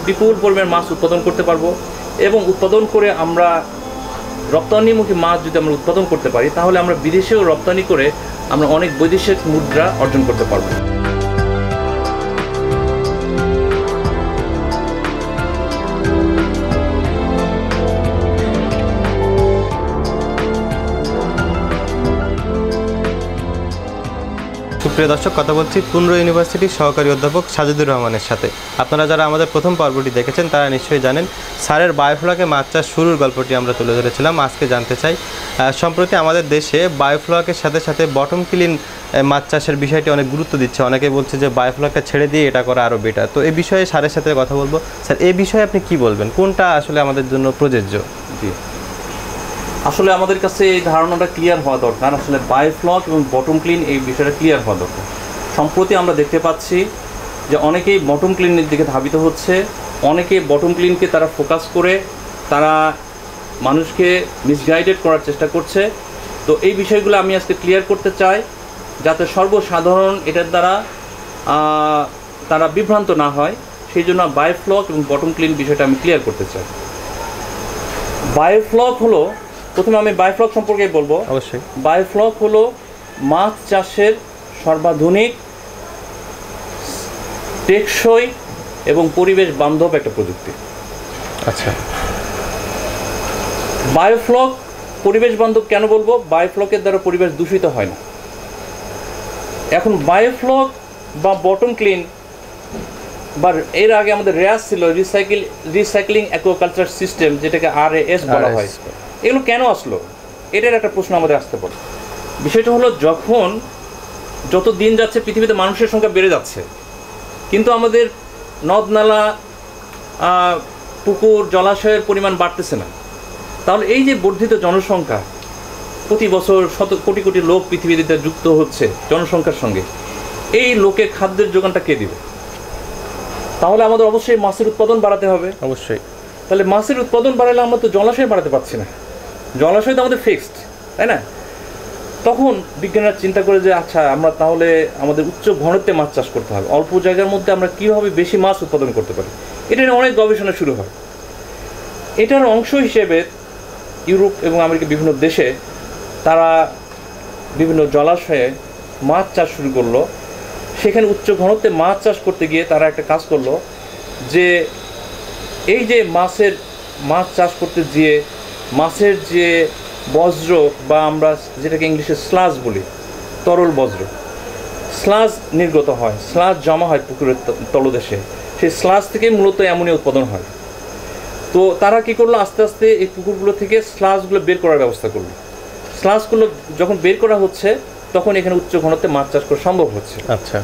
বিপুল পরিমাণ মাছ উৎপাদন করতে পারবো এবং উৎপাদন করে আমরা রপ্তানিমুখী মাছ যদি আমরা উৎপাদন করতে পারি তাহলে আমরা বিদেশেও রপ্তানি করে আমরা অনেক বৈদেশিক মুদ্রা অর্জন করতে পারবো। সুপ্রিয় দর্শক, কথা বলছি পুনরু ইউনিভার্সিটির সহকারী অধ্যাপক সাজিদুর রহমানের সাথে। আপনারা যারা আমাদের প্রথম পর্বটি দেখেছেন তারা নিশ্চয়ই জানেন স্যারের বায়োফ্লকে মাছ চাষ শুরুর গল্পটি আমরা তুলে ধরেছিলাম। আজকে জানতে চাই সম্প্রতি আমাদের দেশে বায়োফ্লকের সাথে সাথে বটম ক্লিন মাছ চাষের বিষয়টি অনেক গুরুত্ব দিচ্ছে। অনেকে বলছে যে বায়োফ্লকটা ছেড়ে দিয়ে এটা করা আরও বেটার। তো এই বিষয়ে স্যারের সাথে কথা বলবো। স্যার, এই বিষয়ে আপনি কি বলবেন, কোনটা আসলে আমাদের জন্য প্রযোজ্য? জি, আসলে আমাদের কাছে এই ধারণাটা ক্লিয়ার হওয়া দরকার। আসলে বায়োফ্লক এবং বটম ক্লিন এই বিষয়টা ক্লিয়ার হওয়া দরকার। সম্প্রতি আমরা দেখতে পাচ্ছি যে অনেকেই বটম ক্লিনের দিকে ধাবিত হচ্ছে, অনেকে বটম ক্লিনকে তারা ফোকাস করে তারা মানুষকে মিসগাইডেড করার চেষ্টা করছে। তো এই বিষয়গুলো আমি আজকে ক্লিয়ার করতে চাই যাতে সর্বসাধারণ এটার দ্বারা তারা বিভ্রান্ত না হয়। সেই জন্য বায়োফ্লক এবং বটম ক্লিন বিষয়টা আমি ক্লিয়ার করতে চাই। বায়োফ্লক হলো, প্রথমে আমি বায়োফ্লক সম্পর্কে বলবো। অবশ্যই। বায়োফ্লক হলো মাছ চাষের সর্বাধুনিক, টেকসই এবং পরিবেশ বান্ধব একটা প্রযুক্তি। আচ্ছা, বায়োফ্লক পরিবেশ বান্ধব কেন বলবো? বায়োফ্লকের দ্বারা পরিবেশ দূষিত হয় না। এখন বায়োফ্লক বা বটম ক্লিন বা এর আগে আমাদের র্যাস ছিল রিসাইক্লিং অ্যাকুয়াকালচার সিস্টেম, যেটাকে RAS বলা হয়। এগুলো কেন আসলো? এটার একটা প্রশ্ন আমাদের আসতে পারে। বিষয়টা হলো, যত দিন যাচ্ছে পৃথিবীতে মানুষের সংখ্যা বেড়ে যাচ্ছে, কিন্তু আমাদের নদ নালা, পুকুর, জলাশয়ের পরিমাণ বাড়তেছে না। তাহলে এই যে বর্ধিত জনসংখ্যা, প্রতি বছর শত কোটি কোটি লোক পৃথিবীতে যুক্ত হচ্ছে জনসংখ্যার সঙ্গে, এই লোকে খাদ্যের যোগানটা কে দিবে? তাহলে আমাদের অবশ্যই মাছের উৎপাদন বাড়াতে হবে। অবশ্যই। তাহলে মাছের উৎপাদন বাড়ালে আমরা তো জলাশয় বাড়াতে পারছি না, জলাশয় তো আমাদের ফিক্সড, তাই না? তখন বিজ্ঞানীরা চিন্তা করে যে আচ্ছা, আমরা তাহলে আমাদের উচ্চ ঘনত্বে মাছ চাষ করতে হবে। অল্প জায়গার মধ্যে আমরা কীভাবে বেশি মাছ উৎপাদন করতে পারি, এটা নিয়ে অনেক গবেষণা শুরু হয়। এটার অংশ হিসেবে ইউরোপ এবং আমেরিকা বিভিন্ন দেশে তারা বিভিন্ন জলাশয়ে মাছ চাষ শুরু করলো। সেখানে উচ্চ ঘনত্বে মাছ চাষ করতে গিয়ে তারা একটা কাজ করলো যে এই যে মাছ চাষ করতে গিয়ে মাছের যে বজ্র, বা আমরা যেটাকে ইংলিশে স্লাজ বলি, তরল বজ্র, স্লাজ নির্গত হয়, স্লাজ জমা হয় পুকুরের তলদেশে। সেই স্লাজ থেকে মূলত অ্যামোনিয়া উৎপাদন হয়। তো তারা কী করলো, আস্তে আস্তে এই পুকুরগুলো থেকে স্লাজগুলো বের করার ব্যবস্থা করলো। স্লাজগুলো যখন বের করা হচ্ছে তখন এখানে উচ্চ ঘনত্বে মাছ চাষ করা সম্ভব হচ্ছে। আচ্ছা,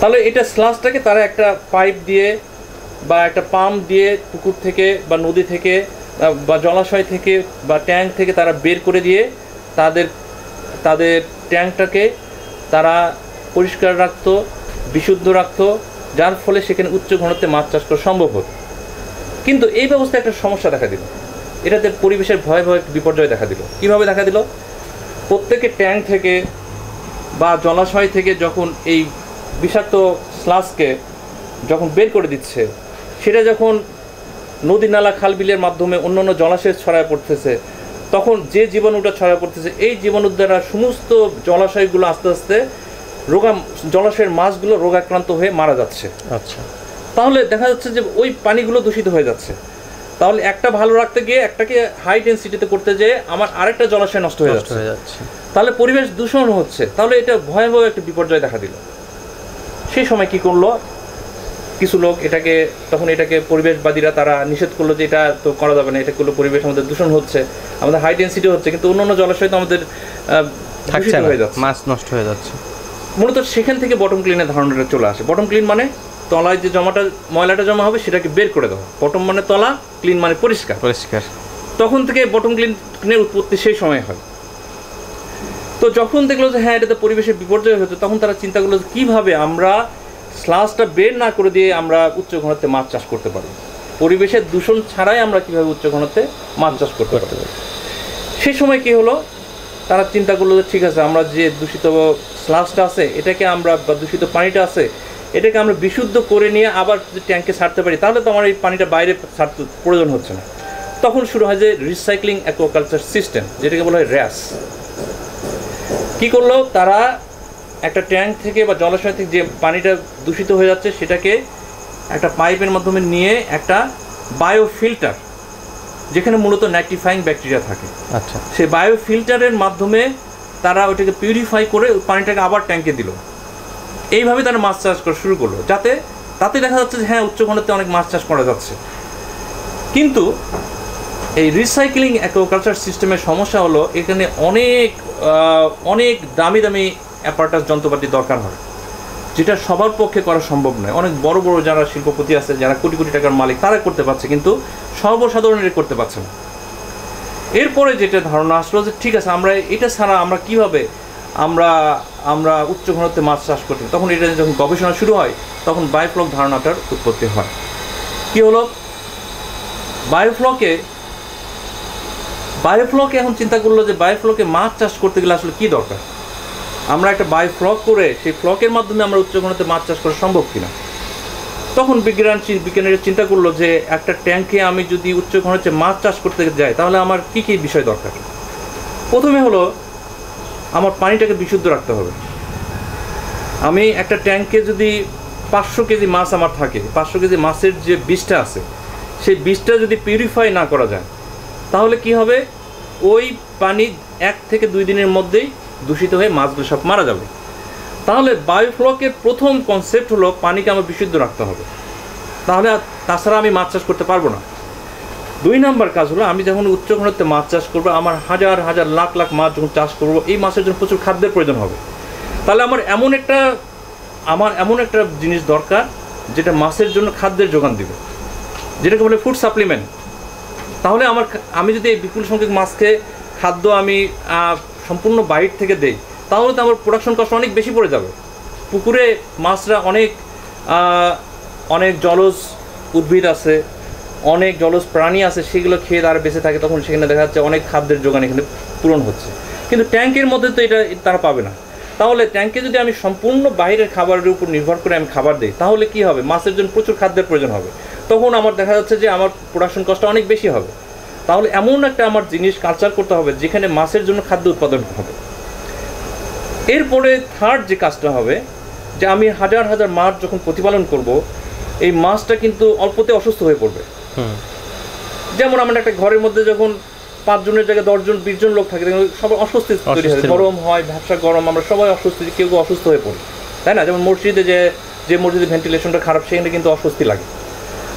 তাহলে এটা স্লাজটাকে তারা একটা পাইপ দিয়ে বা একটা পাম্প দিয়ে পুকুর থেকে বা নদী থেকে বা জলাশয় থেকে বা ট্যাঙ্ক থেকে তারা বের করে দিয়ে তাদের ট্যাঙ্কটাকে তারা পরিষ্কার রাখতো, বিশুদ্ধ রাখতো, যার ফলে সেখানে উচ্চ ঘনত্বে মাছ চাষ করা সম্ভব হতো। কিন্তু এই ব্যবস্থায় একটা সমস্যা দেখা দিল, এটাতে পরিবেশের ভয়াবহ বিপর্যয় দেখা দিল। কীভাবে দেখা দিল? প্রত্যেকের ট্যাঙ্ক থেকে বা জলাশয় থেকে যখন এই বিষাক্ত স্লাজকে যখন বের করে দিচ্ছে, সেটা যখন নদী নালা খাল বিলের মাধ্যমে অন্যান্য জলাশয়ে ছড়ায় পড়তেছে, তখন যে জীবাণুটা ছড়ায় পড়তেছে, এই জীবাণুর দ্বারা সমস্ত জলাশয়গুলো আস্তে আস্তে জলাশয়ের মাছগুলো রোগাক্রান্ত হয়ে মারা যাচ্ছে। আচ্ছা, তাহলে দেখা যাচ্ছে যে ওই পানিগুলো দূষিত হয়ে যাচ্ছে। তাহলে একটা ভালো রাখতে গিয়ে একটাকে হাই ডেন্সিটিতে করতে যেয়ে আমার আরেকটা জলাশয় নষ্ট হয়ে যাচ্ছে। তাহলে পরিবেশ দূষণ হচ্ছে। তাহলে এটা ভয়াবহ একটা বিপর্যয় দেখা দিল। সেই সময় কি করলো কিছু লোক, তখন এটাকে পরিবেশবাদীরা তারা নিষেধ করলো যে এটা তো করা যাবে না, এটা করলে পরিবেশ আমাদের দূষণ হচ্ছে, আমাদের হাই ডেন্সিটি হচ্ছে, কিন্তু অন্যান্য জলাশয় তো আমাদের হয়ে যাচ্ছে, মাছ নষ্ট হয়ে যাচ্ছে। মূলত সেখান থেকে বটম ক্লিনের ধারণাটা চলে আসে। বটম ক্লিন মানে তলায় যে ময়লাটা জমা হবে সেটাকে বের করে দেওয়া। বটম মানে তলা, ক্লিন মানে পরিষ্কার। তখন থেকে বটম ক্লিনের উৎপত্তি সেই সময় হয়। তো যখন দেখলো যে হ্যাঁ, এটাতে পরিবেশের বিপর্যয় হতো, তখন তারা চিন্তা করলো যে কীভাবে আমরা স্লাজটা বের না করে দিয়ে আমরা উচ্চ ঘনত্বে মাছ চাষ করতে পারি, পরিবেশের দূষণ ছাড়াই আমরা কীভাবে উচ্চ ঘনত্বে মাছ চাষ করতে পারি। সেই সময় কি হলো, তারা চিন্তা করলো যে ঠিক আছে, আমরা যে দূষিত স্লাজটা আছে এটাকে আমরা, বা দূষিত পানিটা আছে এটাকে আমরা বিশুদ্ধ করে নিয়ে আবার যদি ট্যাঙ্কে ছাড়তে পারি তাহলে তো আমার এই পানিটা বাইরে ছাড়তে প্রয়োজন হচ্ছে না। তখন শুরু হয় যে রিসাইক্লিং অ্যাকোয়াকালচার সিস্টেম, যেটাকে বলা হয় র্যাস। কী করলো তারা, একটা ট্যাঙ্ক থেকে বা জলাশয় থেকে যে পানিটা দূষিত হয়ে যাচ্ছে সেটাকে একটা পাইপের মাধ্যমে নিয়ে একটা বায়োফিল্টার, যেখানে মূলত নাইট্রিফাইং ব্যাকটেরিয়া থাকে, আচ্ছা, সেই বায়োফিল্টারের মাধ্যমে তারা ওটাকে পিউরিফাই করে পানিটাকে আবার ট্যাঙ্কে দিল। এইভাবে তারা মাছ চাষ করা শুরু করলো, তাতে দেখা যাচ্ছে যে হ্যাঁ উচ্চ ঘনত্বে অনেক মাছ চাষ করা যাচ্ছে। কিন্তু এই রিসাইক্লিং অ্যাকোয়াকালচার সিস্টেমের সমস্যা হলো এখানে অনেক দামি দামি অ্যাপারেটাস যন্ত্রপাতি দরকার হয়, যেটা সবার পক্ষে করা সম্ভব নয়। অনেক বড় বড় যারা শিল্পপতি আছে, যারা কোটি কোটি টাকার মালিক, তারা করতে পারছে, কিন্তু সর্বসাধারণের করতে পারছে না। এরপরে যেটা ধারণা আসলো যে ঠিক আছে, আমরা এটা ছাড়া আমরা কীভাবে আমরা উচ্চ ঘনত্বে মাছ চাষ করতে, তখন এটা যখন গবেষণা শুরু হয় তখন বায়োফ্লক ধারণাটার উৎপত্তি হয়। কী হলো, বায়োফ্লকে এখন চিন্তা করলো যে বায়োফ্লকে মাছ চাষ করতে গেলে আসলে কী দরকার, আমরা একটা বায়োফ্লক করে সেই ফ্লকের মাধ্যমে আমরা উচ্চ ঘনত্বে মাছ চাষ করা সম্ভব কিনা। তখন বিজ্ঞানীরা চিন্তা করলো যে একটা ট্যাঙ্কে আমি যদি উচ্চ ঘনত্বে মাছ চাষ করতে যাই তাহলে আমার কী কী বিষয় দরকার। প্রথমে হলো আমার পানিটাকে বিশুদ্ধ রাখতে হবে। আমি একটা ট্যাঙ্কে যদি 500 কেজি মাছ আমার থাকে, 500 কেজি মাছের যে বিষটা আছে সেই বিষটা যদি পিউরিফাই না করা যায় তাহলে কি হবে, ওই পানি 1 থেকে 2 দিনের মধ্যেই দূষিত হয়ে মাছগুলো সব মারা যাবে। তাহলে বায়োফ্লকের প্রথম কনসেপ্ট হলো পানিকে আমার বিশুদ্ধ রাখতে হবে, তাহলে তাছাড়া আমি মাছ চাষ করতে পারবো না। 2 নম্বর কাজ হলো আমি যখন উচ্চ ঘনত্বে মাছ চাষ করবো, আমার হাজার হাজার লাখ লাখ মাছ যখন চাষ করবো, এই মাছের জন্য প্রচুর খাদ্যের প্রয়োজন হবে। তাহলে আমার এমন একটা জিনিস দরকার যেটা মাছের জন্য খাদ্যের যোগান দিবে, যেটাকে বলে ফুড সাপ্লিমেন্ট। তাহলে আমি যদি এই বিপুল সংখ্যক মাছকে খাদ্য আমি সম্পূর্ণ বাইরে থেকে দেই তাহলে তো আমার প্রোডাকশন কস্ট অনেক বেশি পড়ে যাবে। পুকুরে মাছরা অনেক জলজ উদ্ভিদ আছে, অনেক জলজ প্রাণী আছে, সেগুলো খেয়ে তারা বেঁচে থাকে, তখন সেখানে দেখা যাচ্ছে অনেক খাদ্যের যোগান এখানে পূরণ হচ্ছে। কিন্তু ট্যাঙ্কের মধ্যে তো এটা তারা পাবে না। তাহলে ট্যাঙ্কে যদি আমি সম্পূর্ণ বাইরের খাবারের উপর নির্ভর করে আমি খাবার দিই তাহলে কি হবে, মাছের জন্য প্রচুর খাদ্যের প্রয়োজন হবে, তখন আমার দেখা যাচ্ছে যে আমার প্রোডাকশন কস্টটা অনেক বেশি হবে। তাহলে এমন একটা আমার জিনিস কালচার করতে হবে যেখানে মাছের জন্য খাদ্য উৎপাদন হবে। এরপরে থার্ড যে কাজটা হবে যে আমি হাজার হাজার মাছ যখন প্রতিপালন করব, এই মাছটা কিন্তু অল্পতে অসুস্থ হয়ে পড়বে। যেমন আমরা একটা ঘরের মধ্যে যখন 5 জনের জায়গায় 10 জন 20 জন লোক থাকে, সবাই অস্বস্তি তৈরি হয়, গরম হয়, ভ্যাবসা গরম, আমরা সবাই অস্বস্তি, কেউ অসুস্থ হয়ে পড়ি, তাই না? যেমন মসজিদে যে মসজিদের ভেন্টিলেশনটা খারাপ সেখানে কিন্তু অস্বস্তি লাগে,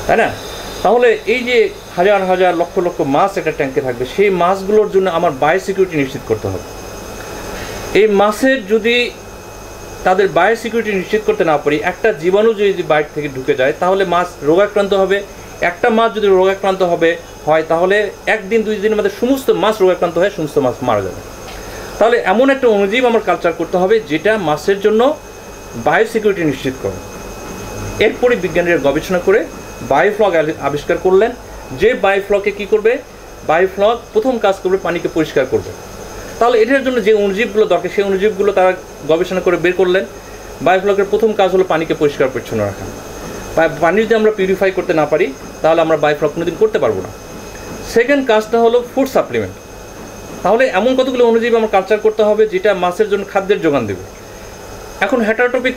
তাই না? তাহলে এই যে হাজার হাজার লক্ষ লক্ষ মাছ একটা ট্যাঙ্কে থাকবে, সেই মাছগুলোর জন্য আমার বায়োসিকিউরিটি নিশ্চিত করতে হবে। এই মাছের যদি তাদের বায়োসিকিউরিটি নিশ্চিত করতে না পারি, একটা জীবাণু যদি বাইরে থেকে ঢুকে যায় তাহলে মাছ রোগাক্রান্ত হবে। একটা মাছ যদি রোগাক্রান্ত হয় তাহলে 1-2 দিনের মধ্যে সমস্ত মাছ রোগাক্রান্ত হয়ে সমস্ত মাছ মারা যাবে। তাহলে এমন একটা অণুজীব আমার কালচার করতে হবে যেটা মাছের জন্য বায়োসিকিউরিটি নিশ্চিত করে। এরপরে বিজ্ঞানীরা গবেষণা করে বায়োফ্লক আবিষ্কার করলেন, যে বায়োফ্লকে কী করবে, বায়োফ্লক প্রথম কাজ করবে পানিকে পরিষ্কার করবে। তাহলে এটার জন্য যে অণুজীবগুলো দরকার সেই অণুজীবগুলো তারা গবেষণা করে বের করলেন। বায়োফ্লকের প্রথম কাজ হলো পানিকে পরিষ্কার পরিচ্ছন্ন রাখা। পানি যদি আমরা পিউরিফাই করতে না পারি তাহলে আমরা বায়োফ্লক কোনোদিন করতে পারবো না। সেকেন্ড কাজটা হলো ফুড সাপ্লিমেন্ট। তাহলে এমন কতগুলো অণুজীব আমার কালচার করতে হবে যেটা মাছের জন্য খাদ্যের যোগান দেবে। এখন হেটারোটপিক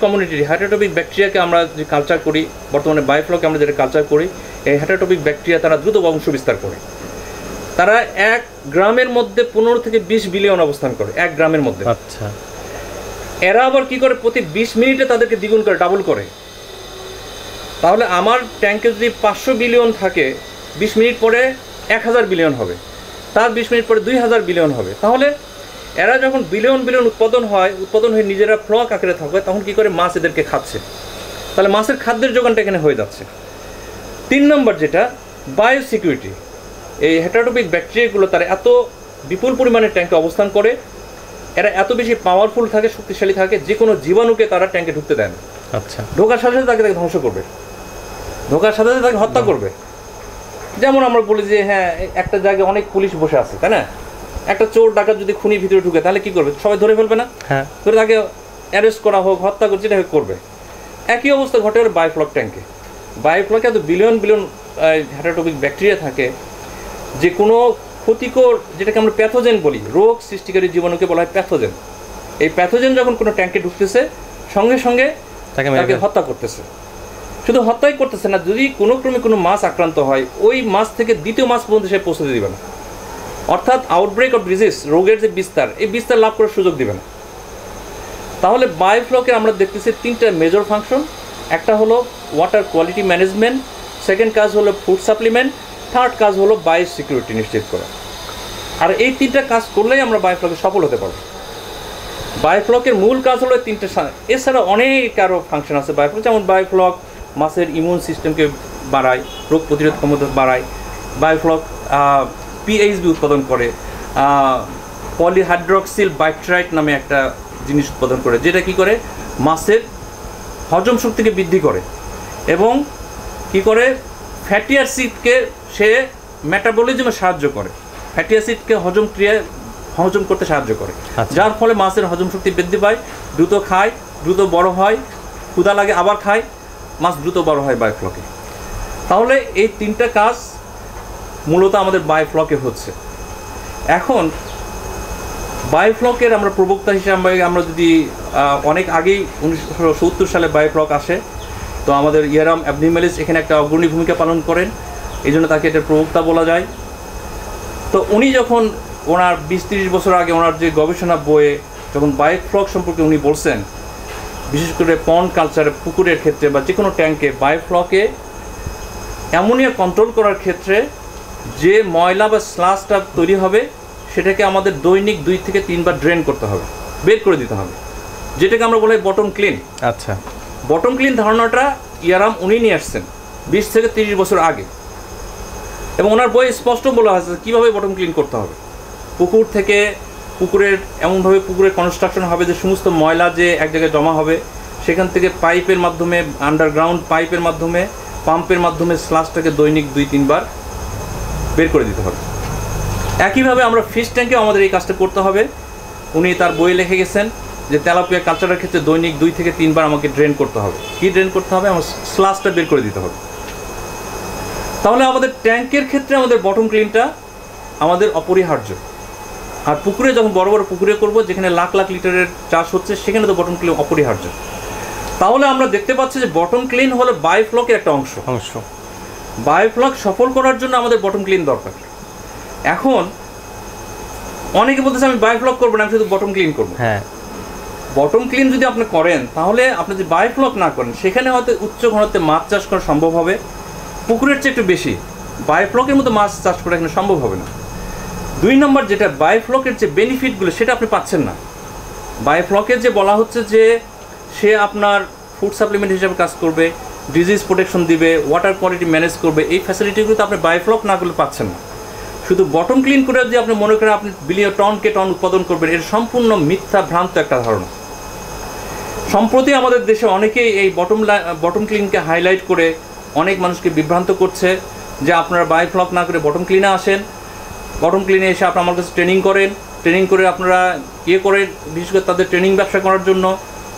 হেটারোটপিক ব্যাকটেরিয়াকে আমরা যে কালচার করি, বর্তমানে বায়োফ্লকে আমরা যেটা কালচার করি, এই হেটারোটপিক ব্যাকটেরিয়া তারা দ্রুত বংশ বিস্তার করে। তারা 1 গ্রামের মধ্যে 15 থেকে 20 বিলিয়ন অবস্থান করে, 1 গ্রামের মধ্যে। আচ্ছা, এরা আবার কি করে, প্রতি 20 মিনিটে তাদেরকে দ্বিগুণ করে, ডাবল করে। তাহলে আমার ট্যাঙ্কে যদি 500 বিলিয়ন থাকে, 20 মিনিট পরে 1000 বিলিয়ন হবে, তার 20 মিনিট পরে 2000 বিলিয়ন হবে। তাহলে এরা যখন বিলিয়ন উৎপাদন হয়ে নিজেরা ফ্লক আকারে থাকবে, তখন কি করে মাছ এদেরকে খাচ্ছে। তাহলে মাছের খাদ্যের যোগানটা এখানে হয়ে যাচ্ছে। 3 নম্বর যেটা বায়োসিকিউরিটি, এই হেটারোটপিক ব্যাকটেরিয়াগুলো তারা এত বিপুল পরিমাণে ট্যাঙ্কে অবস্থান করে, এরা এত বেশি পাওয়ারফুল থাকে, শক্তিশালী থাকে, যে কোনো জীবাণুকে তারা ট্যাঙ্কে ঢুকতে দেয় না। আচ্ছা, ঢোকার সাথে সাথে তাকে ধ্বংস করবে, ঢোকার সাথে সাথে তাকে হত্যা করবে। যেমন আমরা বলি যে হ্যাঁ, একটা জায়গায় অনেক পুলিশ বসে আছে, তাই না? একটা চোর ডাকাত যদি খুনি ভিতরে ঢুকে তাহলে কি করবে, সবাই ধরে ফেলবে না? হ্যাঁ, ধরে তাকে অ্যারেস্ট করা হোক, হত্যা করছে, এটা করবে। একই অবস্থা ঘটে বায়োফ্লক ট্যাঙ্কে। বায়োফ্লকে এত বিলিয়ন বিলিয়ন হেটাটোপিক ব্যাকটেরিয়া থাকে যে কোনো ক্ষতিকর, যেটাকে আমরা প্যাথোজেন বলি, রোগ সৃষ্টিকারী জীবাণুকে বলা হয় প্যাথোজেন। এই প্যাথোজেন যখন কোনো ট্যাঙ্কে ঢুকতেছে সঙ্গে সঙ্গে তাকে হত্যা করতেছে। শুধু হত্যাই করতেছে না, যদি কোনো ক্রমে কোনো মাছ আক্রান্ত হয় ওই মাছ থেকে দ্বিতীয় মাছ পর্যন্ত সে পৌঁছতে দিবে না, অর্থাৎ আউটব্রেক অফ ডিজিজ, রোগের যে বিস্তার, এই বিস্তার লাভ করার সুযোগ দিবে না। তাহলে বায়োফ্লকের আমরা দেখতেছি তিনটা মেজর ফাংশন। একটা হলো ওয়াটার কোয়ালিটি ম্যানেজমেন্ট, সেকেন্ড কাজ হলো ফুড সাপ্লিমেন্ট, থার্ড কাজ হলো বায়ো সিকিউরিটি নিশ্চিত করা। আর এই তিনটা কাজ করলেই আমরা বায়োফ্লকে সফল হতে পারবো। বায়োফ্লকের মূল কাজ হলো তিনটে। এছাড়া অনেক আরও ফাংশন আছে বায়োফ্লক, যেমন বায়োফ্লক মাছের ইমিউন সিস্টেমকে বাড়ায়, রোগ প্রতিরোধ ক্ষমতা বাড়ায়। বায়োফ্লক পিএইচবি উৎপাদন করে, পলিহাইড্রক্সিল বাইট্রাইট নামে একটা জিনিস উৎপাদন করে, যেটা কি করে মাছের হজম শক্তিকে বৃদ্ধি করে এবং কি করে ফ্যাটি অ্যাসিডকে সে মেটাবলিজমে সাহায্য করে, ফ্যাটি অ্যাসিডকে হজম করতে সাহায্য করে, যার ফলে মাছের হজম শক্তি বৃদ্ধি পায়, দ্রুত খায়, দ্রুত বড় হয়, ক্ষুধা লাগে আবার খায়, মাছ দ্রুত বড় হয় বায়োফ্লকে। তাহলে এই তিনটা কাজ মূলত আমাদের বায়োফ্লকে হচ্ছে। এখন বায়োফ্লকের আমরা প্রবক্তা হিসেবে আমরা যদি অনেক আগেই 1970 সালে বায়োফ্লক আসে, তো আমাদের ইয়ারাম অ্যাবনিমেলিস এখানে একটা অগ্রণী ভূমিকা পালন করেন, এই জন্য তাকে এটা প্রবক্তা বলা যায়। তো উনি যখন ওনার 20-30 বছর আগে ওনার যে গবেষণা বইয়ে যখন বায়োফ্লক সম্পর্কে উনি বলছেন, বিশেষ করে পন্ড কালচার, পুকুরের ক্ষেত্রে বা যে কোনো ট্যাঙ্কে বায়োফ্লকে অ্যামোনিয়া কন্ট্রোল করার ক্ষেত্রে যে ময়লা বা স্লাসটা তৈরি হবে সেটাকে আমাদের দৈনিক 2 থেকে 3 বার ড্রেন করতে হবে, বের করে দিতে হবে, যেটাকে আমরা বলি বটম ক্লিন। আচ্ছা, বটম ক্লিন ধারণাটা ইয়ারাম উনি নিয়ে আসছেন 20 থেকে 30 বছর আগে, এবং ওনার বই স্পষ্ট বলা আছে কীভাবে বটম ক্লিন করতে হবে। পুকুর থেকে পুকুরের এমনভাবে পুকুরের কনস্ট্রাকশন হবে যে সমস্ত ময়লা যে এক জায়গায় জমা হবে সেখান থেকে পাইপের মাধ্যমে, আন্ডারগ্রাউন্ড পাইপের মাধ্যমে, পাম্পের মাধ্যমে স্লাসটাকে দৈনিক 2-3 বার বের করে দিতে হবে। একইভাবে আমরা ফিশ ট্যাঙ্কেও আমাদের এই কাজটা করতে হবে। উনি তার বইয়ে লিখে গেছেন যে তেলাপিয়া কালচারের ক্ষেত্রে দৈনিক 2 থেকে 3 বার আমাকে ড্রেন করতে হবে। কি ড্রেন করতে হবে? আমার স্লাসটা বের করে দিতে হবে। তাহলে আমাদের ট্যাঙ্কের ক্ষেত্রে আমাদের বটম ক্লিনটা আমাদের অপরিহার্য। আর পুকুরে যখন বড় বড় পুকুরে করব, যেখানে লাখ লাখ লিটারের চাষ হচ্ছে, সেখানে তো বটম ক্লিন অপরিহার্য। তাহলে আমরা দেখতে পাচ্ছি যে বটম ক্লিন হলো বায়োফ্লকের একটা অংশ। বায়োফ্লক সফল করার জন্য আমাদের বটম ক্লিন দরকার। এখন অনেকে বলতেছে আমি বায়োফ্লক করবো না, আমি শুধু বটম ক্লিন করবো। হ্যাঁ, বটম ক্লিন যদি আপনি করেন তাহলে আপনি যদি বায়োফ্লক না করেন, সেখানে হয়তো উচ্চ ঘনত্বে মাছ চাষ করা সম্ভব হবে, পুকুরের চেয়ে একটু বেশি। বায়োফ্লকের মতো মাছ চাষ করা এখানে সম্ভব হবে না। 2 নম্বর যেটা, বায়োফ্লকের যে বেনিফিটগুলো সেটা আপনি পাচ্ছেন না। বায়োফ্লকের যে বলা হচ্ছে যে সে আপনার ফুড সাপ্লিমেন্ট হিসেবে কাজ করবে, ডিজিজ প্রোটেকশন দিবে, ওয়াটার কোয়ালিটি ম্যানেজ করবে, এই ফ্যাসিলিটিগুলো তো আপনি বায়োফ্লক না করলে পাচ্ছেন না। শুধু বটম ক্লিন করে যদি আপনি মনে করেন আপনি বিলিয়ন টনকে টন উৎপাদন করবেন, এর সম্পূর্ণ মিথ্যা ভ্রান্ত একটা ধারণা। সম্প্রতি আমাদের দেশে অনেকেই এই বটম ক্লিনকে হাইলাইট করে অনেক মানুষকে বিভ্রান্ত করছে যে আপনারা বায়োফ্লক না করে বটম ক্লিনে আসেন, বটম ক্লিনে এসে আপনারা আমার কাছে ট্রেনিং করেন, ট্রেনিং করে আপনারা করেন, বিশেষ করে তাদের ট্রেনিং ব্যবসা করার জন্য,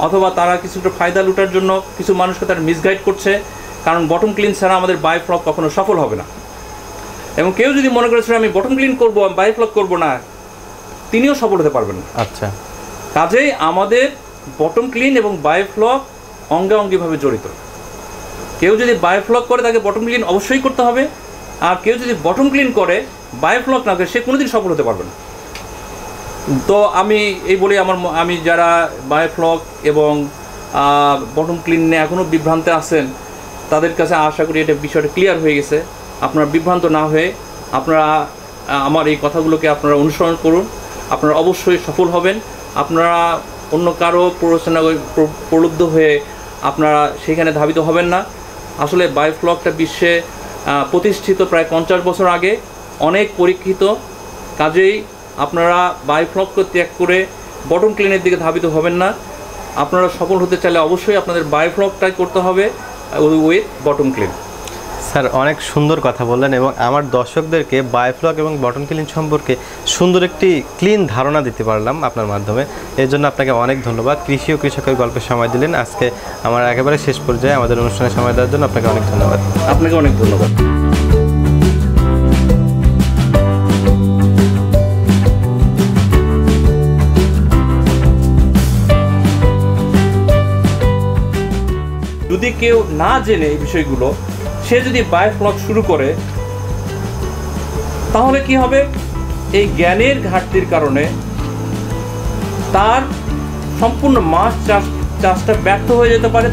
অথবা তারা কিছুটা ফায়দা লুটার জন্য কিছু মানুষকে তারা মিসগাইড করছে। কারণ বটম ক্লিন ছাড়া আমাদের বায়োফ্লক কখনো সফল হবে না। এবং কেউ যদি মনে করেছে আমি বটম ক্লিন করবো, বায়োফ্লক করবো না, তিনিও সফল হতে পারবেন না। আচ্ছা, কাজেই আমাদের বটম ক্লিন এবং বায়োফ্লক অঙ্গাঙ্গিভাবে জড়িত। কেউ যদি বায়োফ্লক করে তাকে বটম ক্লিন অবশ্যই করতে হবে, আর কেউ যদি বটম ক্লিন করে বায়োফ্লক না করে সে কোনোদিন সফল হতে পারবে না। তো আমি এই বলি আমি যারা বায়োফ্লক এবং বটম ক্লিন নিয়ে এখনও বিভ্রান্তে আছেন তাদের কাছে আশা করি এটা বিষয়টা ক্লিয়ার হয়ে গেছে। আপনারা বিভ্রান্ত না হয়ে আপনারা আমার এই কথাগুলোকে আপনারা অনুসরণ করুন, আপনারা অবশ্যই সফল হবেন। আপনারা অন্য কারো প্ররোচনা প্রলুব্ধ হয়ে আপনারা সেখানে ধাবিত হবেন না। আসলে বায়োফ্লকটা বিশ্বে প্রতিষ্ঠিত প্রায় 50 বছর আগে, অনেক পরীক্ষিত। কাজেই আপনারা বায়োফ্লককে ত্যাগ করে বটম ক্লিনের দিকে ধাবিত হবেন না। আপনারা সফল হতে চাইলে অবশ্যই আপনাদের বায়োফ্লকটাই করতে হবে উইথ বটম ক্লিন। স্যার অনেক সুন্দর কথা বললেন এবং আমার দর্শকদেরকে বায়োফ্লক এবং বটন ক্লিন সম্পর্কে সুন্দর একটি ক্লিন ধারণা দিতে পারলাম আপনার মাধ্যমে। এর জন্য আপনাকে অনেক ধন্যবাদ। কৃষি ও কৃষকের গল্পে সময় দিলেন। আজকে আমার একেবারে শেষ পর্যায়ে আমাদের অনুষ্ঠানে সময় দেওয়ার জন্য আপনাকে অনেক ধন্যবাদ। আপনাকে অনেক ধন্যবাদ। যদি কেউ না জেনে এই বিষয়গুলো, সে যদি বায়োফ্লক শুরু করে, তাহলে কি হবে? এই জ্ঞানের ঘাটতির কারণে তার সম্পূর্ণ মাছ চাষটা ব্যর্থ হয়ে যেতে পারে।